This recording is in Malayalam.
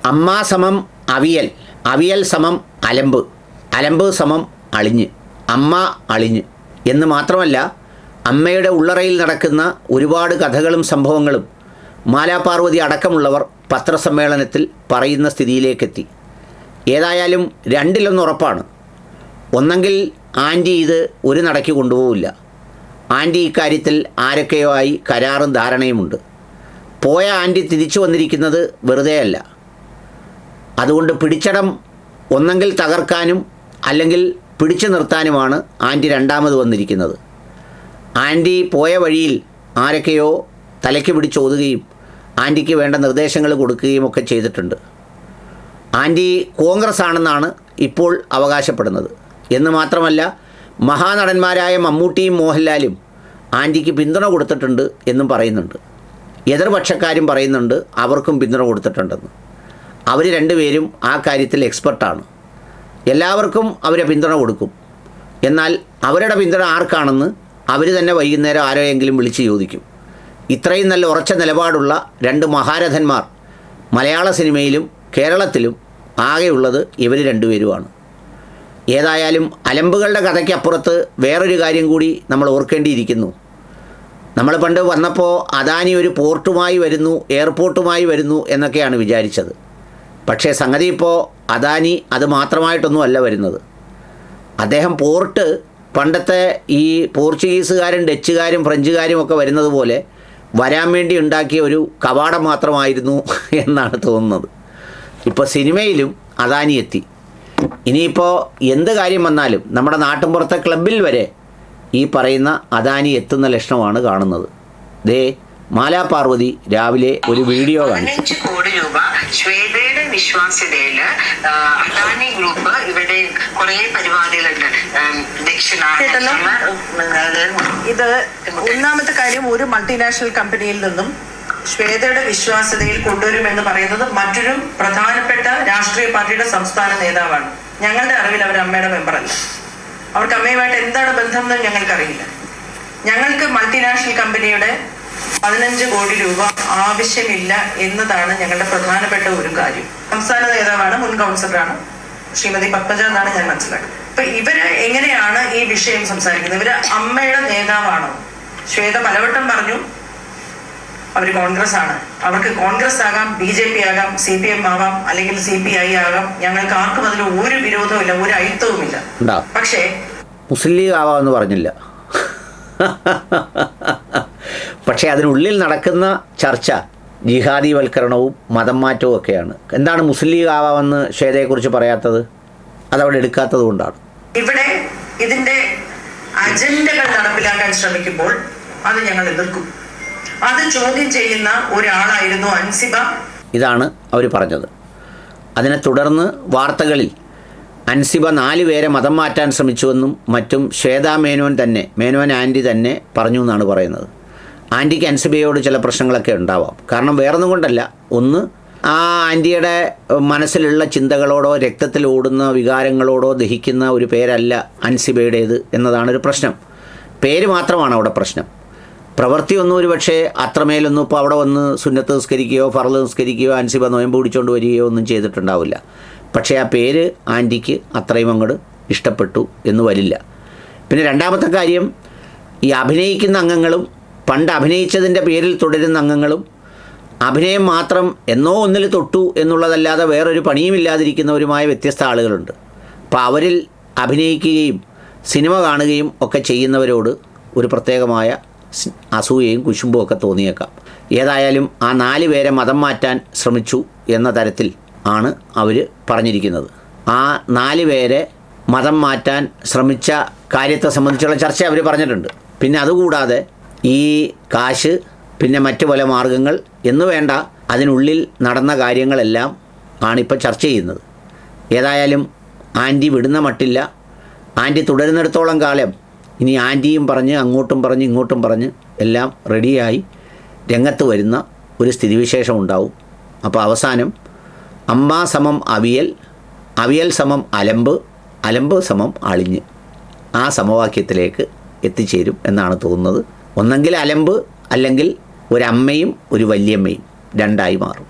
അമ്മ സമം അവിയൽ, അവിയൽ സമം അലമ്പ്, അലമ്പ് സമം അളിഞ്ഞ്, അമ്മ അളിഞ്ഞ് എന്ന് മാത്രമല്ല, അമ്മയുടെ ഉള്ളറയിൽ നടക്കുന്ന ഒരുപാട് കഥകളും സംഭവങ്ങളും മാലാപാർവതി അടക്കമുള്ളവർ പത്രസമ്മേളനത്തിൽ പറയുന്ന സ്ഥിതിയിലേക്കെത്തി. ഏതായാലും രണ്ടിലൊന്ന് ഉറപ്പാണ്. ഒന്നെങ്കിൽ ആൻറ്റി ഇത് ഒരു നടയ്ക്ക് കൊണ്ടുപോവില്ല. ആൻറ്റി ഇക്കാര്യത്തിൽ ആരൊക്കെയോ ആയി കരാറും ധാരണയുമുണ്ട്. പോയ ആൻറ്റി തിരിച്ചു വന്നിരിക്കുന്നത് വെറുതെയല്ല. അതുകൊണ്ട് പിടിച്ചടം ഒന്നെങ്കിൽ തകർക്കാനും അല്ലെങ്കിൽ പിടിച്ചു നിർത്താനുമാണ് ആൻറ്റി രണ്ടാമത് വന്നിരിക്കുന്നത്. ആൻറ്റി പോയ വഴിയിൽ ആരൊക്കെയോ തലയ്ക്ക് പിടിച്ചോതുകയും ആൻറ്റിക്ക് വേണ്ട നിർദ്ദേശങ്ങൾ കൊടുക്കുകയും ഒക്കെ ചെയ്തിട്ടുണ്ട്. ആൻറ്റി കോൺഗ്രസ് ആണെന്നാണ് ഇപ്പോൾ അവകാശപ്പെടുന്നത്. എന്ന് മാത്രമല്ല, മഹാനടന്മാരായ മമ്മൂട്ടിയും മോഹൻലാലും ആൻറ്റിക്ക് പിന്തുണ കൊടുത്തിട്ടുണ്ട് എന്നും പറയുന്നുണ്ട്. എതിർപക്ഷക്കാരും പറയുന്നുണ്ട് അവർക്കും പിന്തുണ കൊടുത്തിട്ടുണ്ടെന്ന്. അവർ രണ്ടുപേരും ആ കാര്യത്തിൽ എക്സ്പെർട്ടാണ്. എല്ലാവർക്കും അവരെ പിന്തുണ കൊടുക്കും. എന്നാൽ അവരുടെ പിന്തുണ ആർക്കാണെന്ന് അവർ തന്നെ വൈകുന്നേരം ആരെയെങ്കിലും വിളിച്ച് ചോദിക്കും. ഇത്രയും നല്ല ഉറച്ച നിലപാടുള്ള രണ്ട് മഹാരഥന്മാർ മലയാള സിനിമയിലും കേരളത്തിലും ആകെയുള്ളത് ഇവർ രണ്ടുപേരുമാണ്. ഏതായാലും അലമ്പുകളുടെ കഥയ്ക്കപ്പുറത്ത് വേറൊരു കാര്യം കൂടി നമ്മൾ ഓർക്കേണ്ടിയിരിക്കുന്നു. നമ്മൾ പണ്ട് വന്നപ്പോൾ അദാനി ഒരു പോർട്ടുമായി വരുന്നു, എയർപോർട്ടുമായി വരുന്നു എന്നൊക്കെയാണ് വിചാരിച്ചത്. പക്ഷേ സംഗതി ഇപ്പോൾ അദാനി അത് മാത്രമായിട്ടൊന്നും അല്ല വരുന്നത്. അദ്ദേഹം പോർട്ട് പണ്ടത്തെ ഈ പോർച്ചുഗീസുകാരും ഡച്ചുകാരും ഫ്രഞ്ചുകാരും ഒക്കെ വരുന്നത് പോലെ വരാൻ വേണ്ടി ഉണ്ടാക്കിയ ഒരു കവാടം മാത്രമായിരുന്നു എന്നാണ് തോന്നുന്നത്. ഇപ്പോൾ സിനിമയിലും അദാനി എത്തി. ഇനിയിപ്പോൾ എന്ത് കാര്യം വന്നാലും നമ്മുടെ നാട്ടിൻപുറത്തെ ക്ലബിൽ വരെ ഈ പറയുന്ന അദാനി എത്തുന്ന ലക്ഷണമാണ് കാണുന്നത്. ദേ മാലാപാർവതി രാവിലെ ഒരു വീഡിയോ കാണിച്ചു. 15 കോടി രൂപ ശ്വേതയുടെ വിശ്വാസ്യതയിൽ അദാനി ഗ്രൂപ്പ് ഇവിടെ കുറെ പരിപാടികളുണ്ട്. ഇത് ഒന്നാമത്തെ കാര്യം, ഒരു മൾട്ടിനാഷണൽ കമ്പനിയിൽ നിന്നും ശ്വേതയുടെ വിശ്വാസ്യതയിൽ കൊണ്ടുവരുമെന്ന് പറയുന്നത് മറ്റൊരു പ്രധാനപ്പെട്ട രാഷ്ട്രീയ പാർട്ടിയുടെ സംസ്ഥാന നേതാവാണ്. ഞങ്ങളുടെ അറിവിൽ അവർ അമ്മയുടെ മെമ്പറല്ല. അവർക്ക് അമ്മയുമായിട്ട് എന്താണ് ബന്ധം എന്ന് ഞങ്ങൾക്കറിയില്ല. ഞങ്ങൾക്ക് മൾട്ടിനാഷണൽ കമ്പനിയുടെ 15 കോടി രൂപ ആവശ്യമില്ല എന്നതാണ് ഞങ്ങളുടെ പ്രധാനപ്പെട്ട ഒരു കാര്യം. സംസ്ഥാന നേതാവാണ്, മുൻ കൗൺസിലറാണ് ശ്രീമതി പത്മജ എന്നാണ് ഞാൻ മനസ്സിലാക്കുന്നത്. അപ്പൊ ഇവര് എങ്ങനെയാണ് ഈ വിഷയം സംസാരിക്കുന്നത്? ഇവര് അമ്മയുടെ നേതാവാണോ? ശ്വേത പലവട്ടം പറഞ്ഞു അവര് കോൺഗ്രസ് ആണ്. അവർക്ക് കോൺഗ്രസ് ആകാം, BJP ആകാം, CPM ആകാം, അല്ലെങ്കിൽ CPI ആകാം. ഞങ്ങൾക്ക് ആർക്കും അതിൽ ഒരു വിരോധവും ഇല്ല, ഒരു അയിത്തവുമില്ല. പക്ഷേ മുസ്ലിം ലീഗ് ആവാമെന്ന് പറഞ്ഞില്ല. പക്ഷേ അതിനുള്ളിൽ നടക്കുന്ന ചർച്ച ജിഹാദിവൽക്കരണവും മതം മാറ്റവും ഒക്കെയാണ്. എന്താണ് മുസ്ലിം ലീഗ് ആവാമെന്ന് ശ്വേതയെക്കുറിച്ച് പറയാത്തത്? അതവിടെ എടുക്കാത്തത് കൊണ്ടാണ്. ഇവിടെ ഇതിന്റെ അജണ്ടകൾ നടപ്പിലാക്കാൻ ശ്രമിക്കുമ്പോൾ അത് ഞങ്ങൾ എതിർക്കും. അത് ചോദ്യം ചെയ്യുന്ന ഒരാളായിരുന്നു അൻസിബ. ഇതാണ് അവർ പറഞ്ഞത്. അതിനെ തുടർന്ന് വാർത്തകളിൽ അൻസിബ 4 പേരെ മതം മാറ്റാൻ ശ്രമിച്ചുവെന്നും മറ്റും ശ്വേതാ മേനോൻ ആൻറ്റി തന്നെ പറഞ്ഞു എന്നാണ് പറയുന്നത്. ആൻറ്റിക്ക് അൻസിബയോട് ചില പ്രശ്നങ്ങളൊക്കെ ഉണ്ടാവാം. കാരണം വേറൊന്നും കൊണ്ടല്ല, ഒന്ന് ആ ആൻറ്റിയുടെ മനസ്സിലുള്ള ചിന്തകളോടോ രക്തത്തിൽ ഓടുന്ന വികാരങ്ങളോടോ ദഹിക്കുന്ന ഒരു പേരല്ല അൻസിബയുടേത് എന്നതാണൊരു പ്രശ്നം. പേര് മാത്രമാണ് അവിടെ പ്രശ്നം. പ്രവൃത്തിയൊന്നും ഒരു പക്ഷേ അത്രമേലൊന്നും ഇപ്പോൾ അവിടെ വന്ന് സുന്നത്ത് നിസ്കരിക്കുകയോ ഫർള് നിസ്കരിക്കുകയോ അൻസിബ നോയമ്പ് പിടിച്ചുകൊണ്ട് വരികയോ ഒന്നും ചെയ്തിട്ടുണ്ടാവില്ല. പക്ഷേ ആ പേര് ആൻറ്റിക്ക് അത്രയും അങ്ങോട്ട് ഇഷ്ടപ്പെട്ടു എന്ന് വരില്ല. പിന്നെ രണ്ടാമത്തെ കാര്യം, ഈ അഭിനയിക്കുന്ന അംഗങ്ങളും പണ്ട് അഭിനയിച്ചതിൻ്റെ പേരിൽ തുടരുന്ന അംഗങ്ങളും അഭിനയം മാത്രം എന്നോ ഒന്നിൽ തൊട്ടു എന്നുള്ളതല്ലാതെ വേറൊരു പണിയുമില്ലാതിരിക്കുന്നവരുമായ വ്യത്യസ്ത ആളുകളുണ്ട്. അപ്പോൾ അവരിൽ അഭിനയിക്കുകയും സിനിമ കാണുകയും ഒക്കെ ചെയ്യുന്നവരോട് ഒരു പ്രത്യേകമായ അസൂയയും കുശുമ്പും ഒക്കെ തോന്നിയേക്കാം. ഏതായാലും ആ 4 പേരെ മതം മാറ്റാൻ ശ്രമിച്ചു എന്ന തരത്തിൽ ആണ് അവർ പറഞ്ഞിരിക്കുന്നത്. ആ 4 പേരെ മതം മാറ്റാൻ ശ്രമിച്ച കാര്യത്തെ സംബന്ധിച്ചുള്ള ചർച്ച അവർ പറഞ്ഞിട്ടുണ്ട്. പിന്നെ അതുകൂടാതെ ഈ കാശ്, പിന്നെ മറ്റു പല മാർഗങ്ങൾ എന്ന് വേണ്ട, അതിനുള്ളിൽ നടന്ന കാര്യങ്ങളെല്ലാം ആണിപ്പോൾ ചർച്ച ചെയ്യുന്നത്. ഏതായാലും ആൻറ്റി വിടുന്ന മട്ടില്ല. ആൻറ്റി തുടരുന്നിടത്തോളം കാലം ഇനി ആൻറ്റിയും പറഞ്ഞ് അങ്ങോട്ടും പറഞ്ഞ് ഇങ്ങോട്ടും പറഞ്ഞ് എല്ലാം റെഡിയായി രംഗത്ത് വരുന്ന ഒരു സ്ഥിതിവിശേഷം ഉണ്ടാവും. അപ്പോൾ അവസാനം അമ്മ സമം അവിയൽ, അവിയൽ സമം അലമ്പ്, അലമ്പ് സമം അളിഞ്ഞ്, ആ സമവാക്യത്തിലേക്ക് എത്തിച്ചേരും എന്നാണ് തോന്നുന്നത്. ഒന്നെങ്കിൽ അലമ്പ്, അല്ലെങ്കിൽ ഒരമ്മയും ഒരു വല്യമ്മയും രണ്ടായി മാറും.